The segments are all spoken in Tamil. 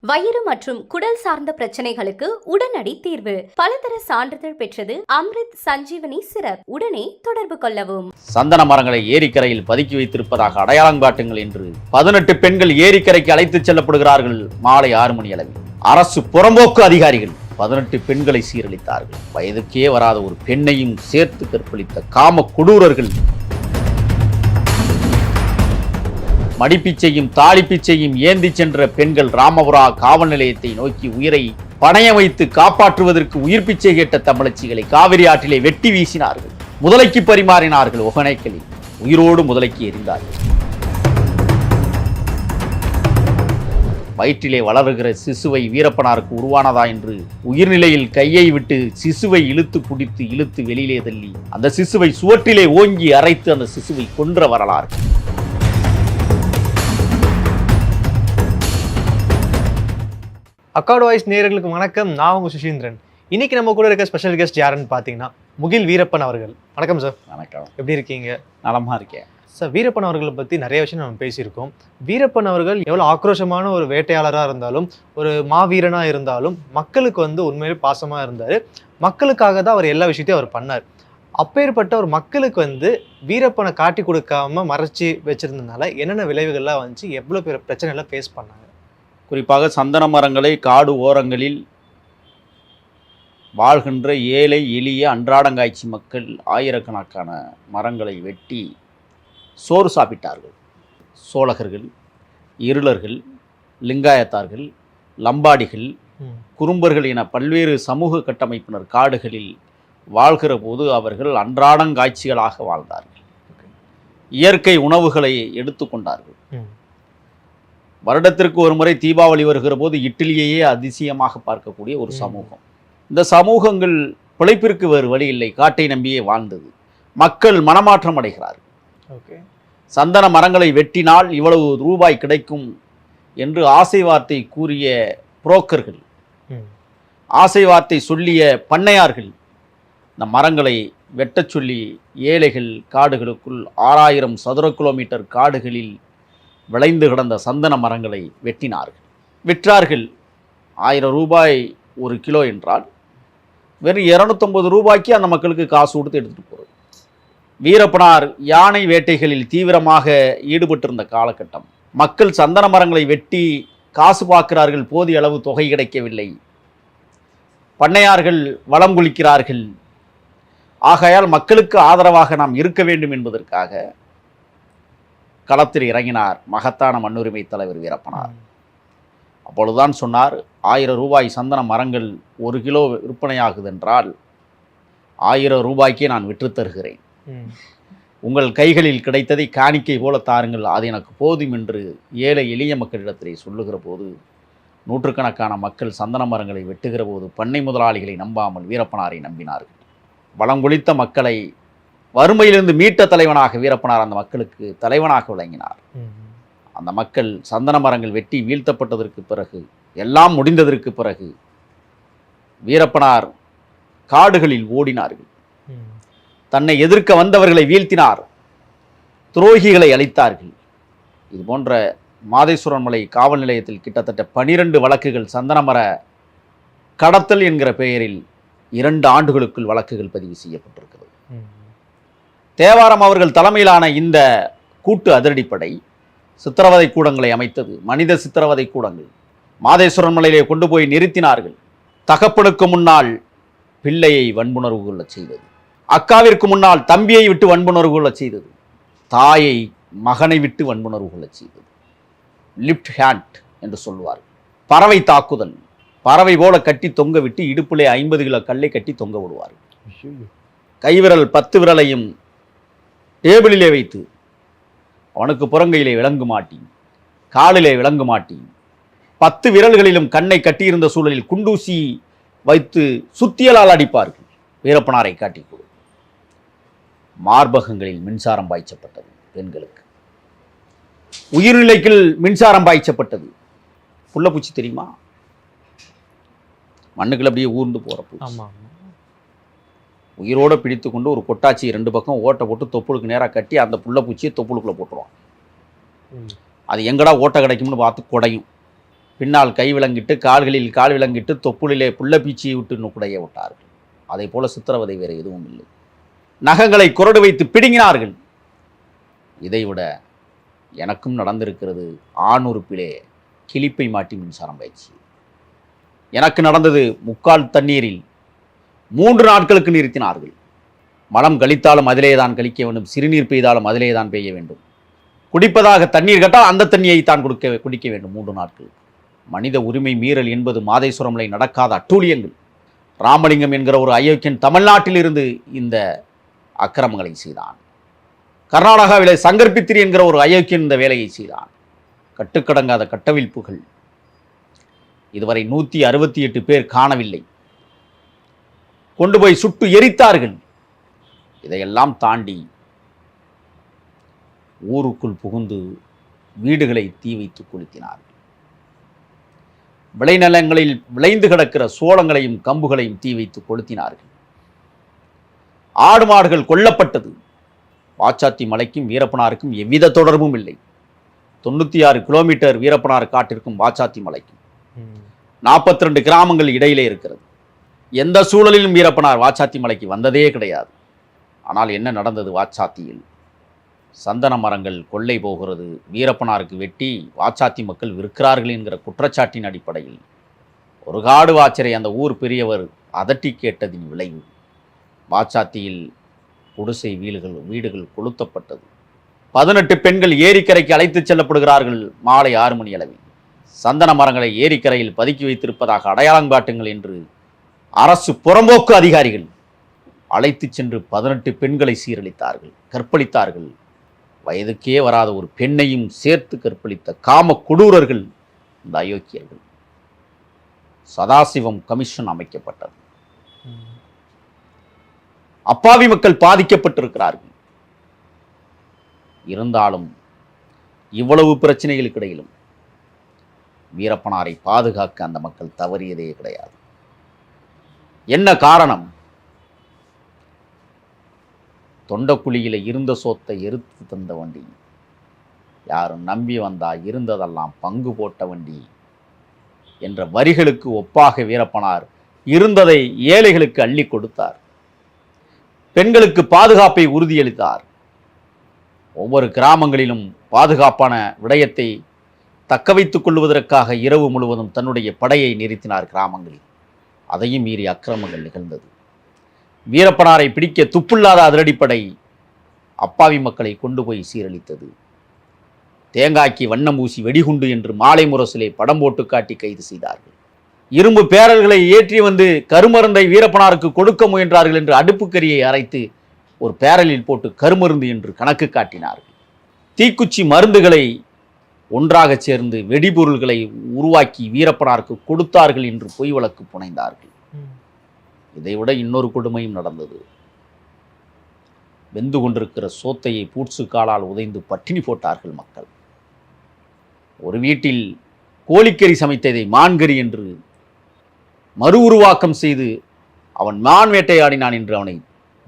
வயிறு மற்றும் குடல் சார்ந்த பிரச்சனைகளுக்கு உடனடி தீர்வு. பலதர சான்றிதழ் பெற்றது அம்ரித் சஞ்சீவனி சிரப். உடனே தொடர்பு கொள்ளவும். சந்தன மரங்களை ஏரிக்கரையில் பதுக்கி வைத்திருப்பதாக அடையாளம் காட்டுங்கள் என்று 18 பெண்கள் ஏரிக்கரைக்கு அழைத்துச் செல்லப்படுகிறார்கள். மாலை 6 மணி அளவில் அரசு புறம்போக்கு அதிகாரிகள் 18 பெண்களை சீரழித்தார்கள். வயதுக்கே வராத ஒரு பெண்ணையும் சேர்த்து கற்பழித்த காம கொடூரர்கள். மடிப்பிச்சையும் தாளிப்பிச்சையும் ஏந்தி சென்ற பெண்கள் ராமபுரா காவல் நிலையத்தை நோக்கி உயிரை பணைய வைத்து காப்பாற்றுவதற்கு உயிர் பிச்சை கேட்ட தமிழச்சிகளை காவிரி ஆற்றிலே வெட்டி வீசினார்கள். முதலைக்கு பரிமாறினார்கள். ஒகனைக்கலில் உயிரோடு முதலைக்கு எரிந்தார்கள். வயிற்றிலே வளருகிற சிசுவை வீரப்பனாருக்கு உருவானதா என்று உயிர்நிலையில் கையை விட்டு சிசுவை இழுத்து குடித்து இழுத்து வெளியிலே தள்ளி அந்த சிசுவை சுவற்றிலே ஓங்கி அரைத்து அந்த சிசுவை கொன்ற வரலாறு. அக்கார்டு வாய்ஸ் நேயர்களுக்கு வணக்கம். நான் உங்கள் சுஷீந்திரன். இன்னைக்கு நம்ம கூட இருக்க ஸ்பெஷல் கெஸ்ட் யாருன்னு பார்த்தீங்கன்னா முகில் வீரப்பன் அவர்கள். வணக்கம் சார். வணக்கம். எப்படி இருக்கீங்க? நலமா இருக்கேன் சார். வீரப்பன் அவர்களை பற்றி நிறைய விஷயம் நம்ம பேசியிருக்கோம். வீரப்பன் அவர்கள் எவ்வளோ ஆக்ரோஷமான ஒரு வேட்டையாளராக இருந்தாலும் ஒரு மாவீரனாக இருந்தாலும் மக்களுக்கு உண்மையிலே பாசமாக இருந்தார். மக்களுக்காக தான் அவர் எல்லா விஷயத்தையும் அவர் பண்ணார். அப்பேற்பட்ட ஒரு மக்களுக்கு வீரப்பனை காட்டி கொடுக்காம மறைச்சி வச்சிருந்ததுனால என்னென்ன விளைவுகள்லாம் வந்துச்சு, எவ்வளோ பேர் பிரச்சனைலாம் ஃபேஸ் பண்ணாங்க? குறிப்பாக சந்தன மரங்களை காடு ஓரங்களில் வாழ்கின்ற ஏழை எளிய அன்றாடங்காய்ச்சி மக்கள் ஆயிரக்கணக்கான மரங்களை வெட்டி சோறு சாப்பிட்டார்கள். சோழகர்கள், இருளர்கள், லிங்காயத்தார்கள், லம்பாடிகள், குறும்பர்கள் என பல்வேறு சமூக கட்டமைப்பினர் காடுகளில் வாழ்கிற போது அவர்கள் அன்றாடங்காய்ச்சிகளாக வாழ்ந்தார்கள். இயற்கை உணவுகளை எடுத்துக்கொண்டார்கள். வருடத்திற்கு ஒரு முறை தீபாவளி வருகிற போது இட்லியையே அதிசயமாக பார்க்கக்கூடிய ஒரு சமூகம். இந்த சமூகங்கள் பிழைப்பிற்கு வேறு வழி இல்லை, காட்டை நம்பியே வாழ்ந்தது. மக்கள் மனமாற்றம் அடைகிறார்கள். சந்தன மரங்களை வெட்டினால் இவ்வளவு ரூபாய் கிடைக்கும் என்று ஆசை வார்த்தை கூறிய புரோக்கர்கள், ஆசை வார்த்தை சொல்லிய பண்ணையார்கள் இந்த மரங்களை வெட்டச் சொல்லி ஏழைகள் காடுகளுக்குள் 6000 சதுர கிலோமீட்டர் காடுகளில் விளைந்து கிடந்த சந்தன மரங்களை வெட்டினார்கள், விற்றார்கள். 1000 ரூபாய் ஒரு கிலோ என்றால் வெறும் 250 ரூபாய்க்கு அந்த மக்களுக்கு காசு கொடுத்து எடுத்துகிட்டு போகிறது. வீரப்பனார் யானை வேட்டைகளில் தீவிரமாக ஈடுபட்டிருந்த காலகட்டம். மக்கள் சந்தன மரங்களை வெட்டி காசு பார்க்கிறார்கள், போதிய அளவு தொகை கிடைக்கவில்லை. பண்ணையார்கள் வளம் குளிக்கிறார்கள். ஆகையால் மக்களுக்கு ஆதரவாக நாம் இருக்க வேண்டும் என்பதற்காக களத்தில் இறங்கினார் மகத்தான மண்ணுரிமை தலைவர் வீரப்பனார். அப்பொழுதுதான் சொன்னார், 1000 ரூபாய் சந்தன மரங்கள் 1 கிலோ விற்பனையாகுது என்றால் 1000 ரூபாய்க்கே நான் விற்று தருகிறேன். உங்கள் கைகளில் கிடைத்ததை காணிக்கை போல தாருங்கள், அது எனக்கு போதும் என்று ஏழை எளிய மக்களிடத்திலே சொல்லுகிற போது நூற்றுக்கணக்கான மக்கள் சந்தன மரங்களை வெட்டுகிற போது பண்ணை முதலாளிகளை நம்பாமல் வீரப்பனாரை நம்பினார்கள். வளம் குளித்த மக்களை வறுமையிலிருந்து மீட்ட தலைவனாக வீரப்பனார் அந்த மக்களுக்கு தலைவனாக விளங்கினார். அந்த மக்கள் சந்தன மரங்கள் வெட்டி வீழ்த்தப்பட்டதற்கு பிறகு, எல்லாம் முடிந்ததற்கு பிறகு வீரப்பனார் காடுகளில் ஓடினார்கள். தன்னை எதிர்க்க வந்தவர்களை வீழ்த்தினார், துரோகிகளை அழித்தார்கள். இது போன்ற மாதேஸ்வரன் மலை காவல் நிலையத்தில் கிட்டத்தட்ட 12 வழக்குகள் சந்தனமர கடத்தல் என்கிற பெயரில் 2 ஆண்டுகளுக்குள் வழக்குகள் பதிவு செய்யப்பட்டிருக்கிறது. தேவாரம் அவர்கள் தலைமையிலான இந்த கூட்டு அதிரடிப்படை சித்திரவதை கூடங்களை அமைத்தது. மனித சித்திரவதை கூடங்கள் மாதேஸ்வரன் மலையிலே கொண்டு போய் நிறுத்தினார்கள். தகப்பனுக்கு முன்னால் பிள்ளையை வன்புணர்வு கொள்ள செய்தது. அக்காவிற்கு முன்னால் தம்பியை விட்டு வன்புணர்வு கொள்ள செய்தது. தாயை மகனை விட்டு வன்புணர்வு கொள்ள செய்தது. லிப்ட் ஹேண்ட் என்று சொல்வார். பறவை தாக்குதல், பறவை போல கட்டி தொங்க விட்டு இடுப்பிலே 50 கிலோ கல்லை கட்டி தொங்க விடுவார். கைவிரல் 10 விரலையும் டேபிளிலே வைத்து அவனுக்கு புறங்கையிலே விளங்கு மாட்டி, காலிலே விளங்கு மாட்டி, 10 விரல்களிலும் கண்ணை கட்டியிருந்த சூழலில் குண்டூசி வைத்து சுத்தியலால் அடிப்பார்கள். வீரப்பனாரை காட்டிக்கொடு. மார்பகங்களில் மின்சாரம் பாய்ச்சப்பட்டது. பெண்களுக்கு உயிர்நிலைக்குள் மின்சாரம் பாய்ச்சப்பட்டது. புள்ளப்பூச்சி தெரியுமா? மண்ணுக்குள்ள அப்படியே ஊர்ந்து போற பூச்சி. உயிரோடு பிடித்து கொண்டு ஒரு கொட்டாச்சி 2 பக்கம் ஓட்டை போட்டு தொப்புளுக்கு நேராக கட்டி அந்த புள்ளப்பூச்சியை தொப்புளுக்குள்ளே போட்டுருவான். அது எங்கடா ஓட்டை கிடைக்கும்னு பார்த்து குடையும். பின்னால் கை விலங்கிட்டு கால்களில் கால் விலங்கிட்டு தொப்புளிலே புள்ளப்பீச்சியை விட்டு குடைய விட்டார்கள். அதை போல சித்திரவதை வேறு எதுவும் இல்லை. நகங்களை குரடு வைத்து பிடுங்கினார்கள். இதைவிட எனக்கும் நடந்திருக்கிறது. ஆண் உறுப்பிலே கிளிப்பை மாட்டி மின்சாரம் பயிற்சி. எனக்கு நடந்தது முக்கால் தண்ணீரில் 3 நாட்களுக்கு நிறுத்தினார்கள். மலம் கழித்தாலும் அதிலே தான் கழிக்க வேண்டும், சிறுநீர் பெய்தாலும் அதிலே தான் பெய்ய வேண்டும். குடிப்பதாக தண்ணீர் கேட்டால் அந்த தண்ணியை தான் குடிக்க வேண்டும் 3 நாட்கள். மனித உரிமை மீறல் என்பது மாதேஸ்வரம்லை நடக்காத அட்டூழியங்கள். ராமலிங்கம் என்கிற ஒரு அயோக்கியன் தமிழ்நாட்டில் இருந்து இந்த அக்கிரமங்களை செய்தான். கர்நாடகாவிலே சங்கர்பித்திரி என்கிற ஒரு அயோக்கியன் இந்த வேலையை செய்தான். கட்டுக்கடங்காத கட்டவிழ்ப்புகள். இதுவரை 168 பேர் காணவில்லை. கொண்டு போய் சுட்டு எரித்தார்கள். இதையெல்லாம் தாண்டி ஊருக்குள் புகுந்து வீடுகளை தீ வைத்து கொளுத்தினார்கள். விளைநிலங்களில் விளைந்து கிடக்கிற சோளங்களையும் கம்புகளையும் தீ வைத்து கொளுத்தினார்கள். ஆடு மாடுகள் கொல்லப்பட்டது. வாச்சாத்தி மலைக்கும் வீரப்பனாருக்கும் எவ்வித தொடர்பும் இல்லை. 96 கிலோமீட்டர் வீரப்பனார் காட்டிற்கும் வாச்சாத்தி மலைக்கும் 42 கிராமங்கள் இடையிலே இருக்கிறது. எந்த சூழலிலும் வீரப்பனார் வாச்சாத்தி மலைக்கு வந்ததே கிடையாது. ஆனால் என்ன நடந்தது? வாச்சாத்தியில் சந்தன மரங்கள் கொள்ளை போகிறது. வீரப்பனாருக்கு வெட்டி வாச்சாத்தி மக்கள் விற்கிறார்கள் என்கிற குற்றச்சாட்டின் அடிப்படையில் ஒரு காடு வாச்சரை அந்த ஊர் பெரியவர் அதட்டி கேட்டதின் விளைவு வாச்சாத்தியில் குடிசை வீடுகள் கொளுத்தப்பட்டது. 18 பெண்கள் ஏரிக்கரைக்கு அழைத்துச் செல்லப்படுகிறார்கள். மாலை 6 மணி அளவில் சந்தன மரங்களை ஏரிக்கரையில் பதுக்கி வைத்திருப்பதாக அடையாளம் காட்டுங்கள் என்று அரசு புறம்போக்கு அதிகாரிகள் அழைத்துச் சென்று 18 பெண்களை சீரழித்தார்கள், கற்பழித்தார்கள். வயதுக்கே வராத ஒரு பெண்ணையும் சேர்த்து கற்பழித்த காம கொடூரர்கள் இந்த அயோக்கியர்கள். சதாசிவம் கமிஷன் அமைக்கப்பட்டது. அப்பாவி மக்கள் பாதிக்கப்பட்டிருக்கிறார்கள். இருந்தாலும் இவ்வளவு பிரச்சனைகளுக்கு இடையிலும் வீரப்பனாரை பாதுகாக்க அந்த மக்கள் தவறியதே கிடையாது. என்ன காரணம்? தொண்டக்குழியில இருந்த சோத்தை எரித்து தந்த வண்டி, யாரும் நம்பி வந்தா இருந்ததெல்லாம் பங்கு போட்ட வண்டி என்ற வரிகளுக்கு ஒப்பாக வீரப்பனார் இருந்ததை ஏழைகளுக்கு அள்ளி கொடுத்தார். பெண்களுக்கு பாதுகாப்பை உறுதியளித்தார். ஒவ்வொரு கிராமங்களிலும் பாதுகாப்பான விடயத்தை தக்க வைத்துக் கொள்வதற்காக இரவு முழுவதும் தன்னுடைய படையை நிறுத்தினார் கிராமங்களில். அதையும் மீறி அக்கிரமங்கள் நிகழ்ந்தது. வீரப்பனாரை பிடிக்க துப்புள்ளாத அதிரடிப்படை அப்பாவி மக்களை கொண்டு போய் சீரழித்தது. தேங்காய்க்கு வண்ணம் பூசி வெடிகுண்டு என்று மாலை முரசிலே படம் போட்டு காட்டி கைது செய்தார்கள். இரும்பு பேரல்களை ஏற்றி வந்து கருமருந்தை வீரப்பனாருக்கு கொடுக்க முயன்றார்கள் என்று அடுப்புக்கரியை அரைத்து ஒரு பேரலில் போட்டு கருமருந்து என்று கணக்கு காட்டினார்கள். தீக்குச்சி மருந்துகளை ஒன்றாக சேர்ந்து வெடிபொருள்களை உருவாக்கி வீரப்பனாருக்கு கொடுத்தார்கள் என்று பொய் வழக்கு புனைந்தார்கள். இதைவிட இன்னொரு கொடுமையும் நடந்தது. வெந்து கொண்டிருக்கிற சோத்தையை பூட்சு காலால் உதைந்து பட்டினி போட்டார்கள் மக்கள். ஒரு வீட்டில் கோழிக்கறி சமைத்ததை மான்கறி என்று மறு உருவாக்கம் செய்து அவன் மான் வேட்டையாடினான் என்று அவனை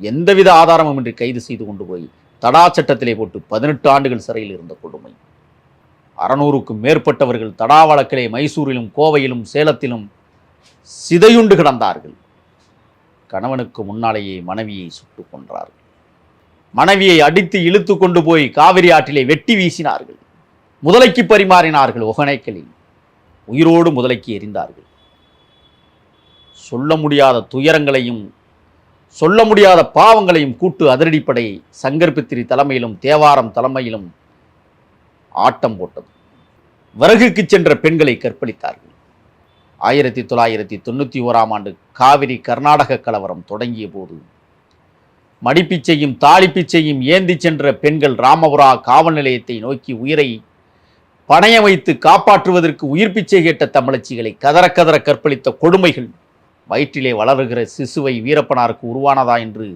எந்தவித ஆதாரமும் இன்றி கைது செய்து கொண்டு போய் தடா சட்டத்திலே போட்டு 18 ஆண்டுகள் சிறையில் இருந்த கொடுமை. 600க்கும் மேற்பட்டவர்கள் தடா வழக்கிலே மைசூரிலும் கோவையிலும் சேலத்திலும் சிதையுண்டு கிடந்தார்கள். கணவனுக்கு முன்னாலேயே மனைவியை சுட்டுக் கொன்றார்கள். மனைவியை அடித்து இழுத்து கொண்டு போய் காவிரி ஆற்றிலே வெட்டி வீசினார்கள். முதலைக்கு பரிமாறினார்கள். ஒகனைக்கலில் உயிரோடு முதலைக்கு எரிந்தார்கள். சொல்ல முடியாத துயரங்களையும் சொல்ல முடியாத பாவங்களையும் கூட்டு அதிரடிப்படை சங்கர்பித்திரி தலைமையிலும் தேவாரம் தலைமையிலும் ஆட்டம் போட்டது. விறகுக்கு சென்ற பெண்களை கற்பழித்தார்கள். 1991ஆம் ஆண்டு காவிரி கர்நாடக கலவரம் தொடங்கிய போது மடிப்பிச்சையும் தாலிப்பிச்சையும் ஏந்தி சென்ற பெண்கள் ராமபுரா காவல் நிலையத்தை நோக்கி உயிரை பணைய வைத்து காப்பாற்றுவதற்கு உயிர் பிச்சை கேட்ட தமிழச்சிகளை கதற கதற கற்பழித்த கொடுமைகள். வயிற்றிலே வளருகிற சிசுவை வீரப்பனாருக்கு உருவானதா என்று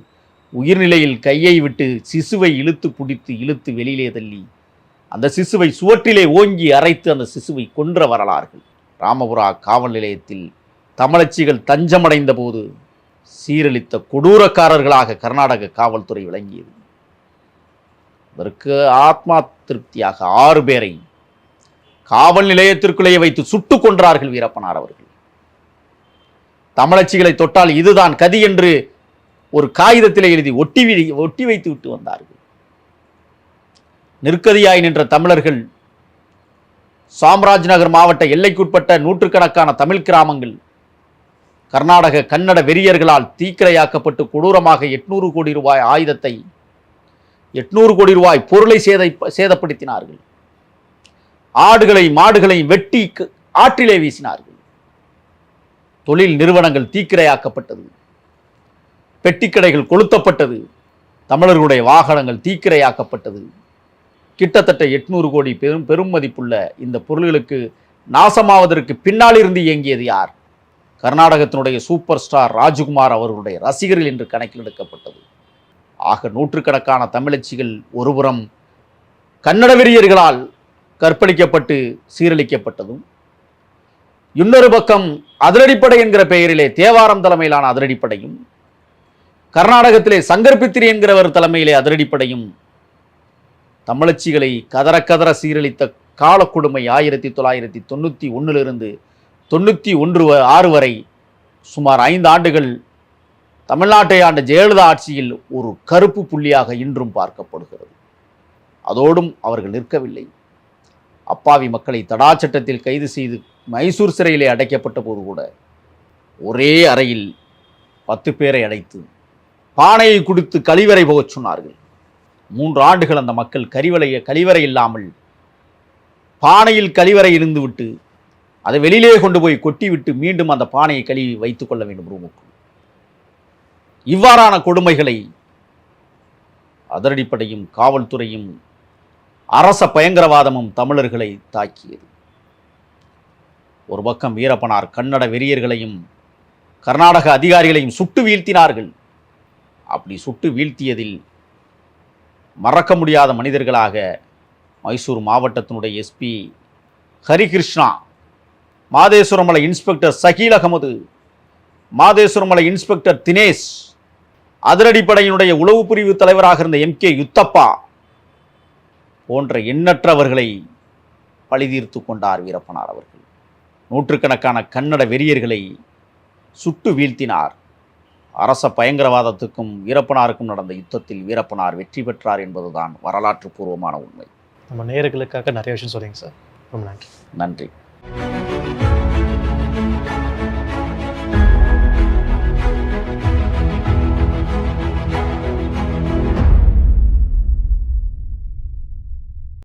உயிர்நிலையில் கையை விட்டு சிசுவை இழுத்து பிடித்து இழுத்து வெளியிலே தள்ளி அந்த சிசுவை சுவற்றிலே ஓங்கி அரைத்து அந்த சிசுவை கொன்ற வரலாறுகள். ராமபுரா காவல் நிலையத்தில் தமிழச்சிகள் தஞ்சமடைந்த போது சீரழித்த கொடூரக்காரர்களாக கர்நாடக காவல்துறை விளங்கியது. அதற்கு ஆத்மா திருப்தியாக 6 பேரை காவல் நிலையத்திற்குள்ளேயே வைத்து சுட்டுக் கொன்றார்கள் வீரப்பனார் அவர்கள். தமிழச்சிகளை தொட்டால் இதுதான் கதி என்று ஒரு காகிதத்திலே எழுதி ஒட்டி வைத்து விட்டு வந்தார்கள். நிற்கதியாய் நின்ற தமிழர்கள், சாம்ராஜ் நகர் மாவட்ட எல்லைக்குட்பட்ட நூற்றுக்கணக்கான தமிழ் கிராமங்கள் கர்நாடக கன்னட வெறியர்களால் தீக்கிரையாக்கப்பட்டு கொடூரமாக 800 கோடி ரூபாய் ஆயுதத்தை, 800 கோடி ரூபாய் பொருளை சேதப்படுத்தினார்கள். ஆடுகளை மாடுகளை வெட்டி ஆற்றிலே வீசினார்கள். தொழில் நிறுவனங்கள் தீக்கிரையாக்கப்பட்டது, பெட்டிக்கடைகள் கொளுத்தப்பட்டது, தமிழர்களுடைய வாகனங்கள் தீக்கிரையாக்கப்பட்டது. கிட்டத்தட்ட 800 கோடி பெரும் மதிப்புள்ள இந்த பொருள்களுக்கு நாசமாவதற்கு பின்னால் இருந்து இயங்கியது யார்? கர்நாடகத்தினுடைய சூப்பர் ஸ்டார் ராஜ்குமார் அவர்களுடைய ரசிகர்கள் என்று கணக்கில் எடுக்கப்பட்டது. ஆக நூற்றுக்கணக்கான தமிழச்சிகள் ஒருபுறம் கன்னட வெறியர்களால் கற்பழிக்கப்பட்டு சீரழிக்கப்பட்டதும், இன்னொரு பக்கம் அதிரடிப்படை என்கிற பெயரிலே தேவாரம் தலைமையிலான அதிரடிப்படையும், கர்நாடகத்திலே சங்கர்பித்திரி என்கிறவர் தலைமையிலே அதிரடிப்படையும் தமிழச்சிகளை கதற கதற சீரழித்த காலக்கொடுமை 1991 91 வரை சுமார் 5 ஆண்டுகள் தமிழ்நாட்டை ஆண்ட ஜெயலலிதா ஆட்சியில் ஒரு கருப்பு புள்ளியாக இன்றும் பார்க்கப்படுகிறது. அதோடும் அவர்கள் நிற்கவில்லை. அப்பாவி மக்களை தடா சட்டத்தில் கைது செய்து மைசூர் சிறையிலே அடைக்கப்பட்ட போது கூட ஒரே அறையில் 10 பேரை அடைத்து பானையை குடித்து கழிவறை போகச் சொன்னார்கள். 3 ஆண்டுகள் அந்த மக்கள் கழிவறை இல்லாமல் பானையில் கழிவறை இருந்துவிட்டு அதை வெளியிலே கொண்டு போய் கொட்டிவிட்டு மீண்டும் அந்த பானையை கழுவி வைத்துக் கொள்ள வேண்டும் ரூமுக்கு. இவ்வாறான கொடுமைகளை அதிரடிப்படையும் காவல்துறையும் அரச பயங்கரவாதமும் தமிழர்களை தாக்கியது. ஒரு பக்கம் வீரப்பனார் கன்னட வெறியர்களையும் கர்நாடக அதிகாரிகளையும் சுட்டு வீழ்த்தினார்கள். அப்படி சுட்டு வீழ்த்தியதில் மறக்க முடியாத மனிதர்களாக மைசூர் மாவட்டத்தினுடைய S P Harikrishna, Madeswaramalai inspector Shakeel Ahmed, Madeswaramalai inspector Dinesh, அதிரடிப்படையினுடைய உளவு பிரிவு தலைவராக இருந்த MK யுத்தப்பா போன்ற எண்ணற்றவர்களை பழிதீர்த்து கொண்டார் வீரப்பனார் அவர்கள். நூற்றுக்கணக்கான கன்னட வெறியர்களை சுட்டு வீழ்த்தினார். அரச பயங்கரவாதத்துக்கும் வீரப்பனாருக்கும் நடந்த யுத்தத்தில் வீரப்பனார் வெற்றி பெற்றார் என்பதுதான் வரலாற்று பூர்வமான உண்மை. நம்ம நேயர்களுக்காக நிறைய விஷயம் சொல்றீங்க சார். ரொம்ப நன்றி. நன்றி.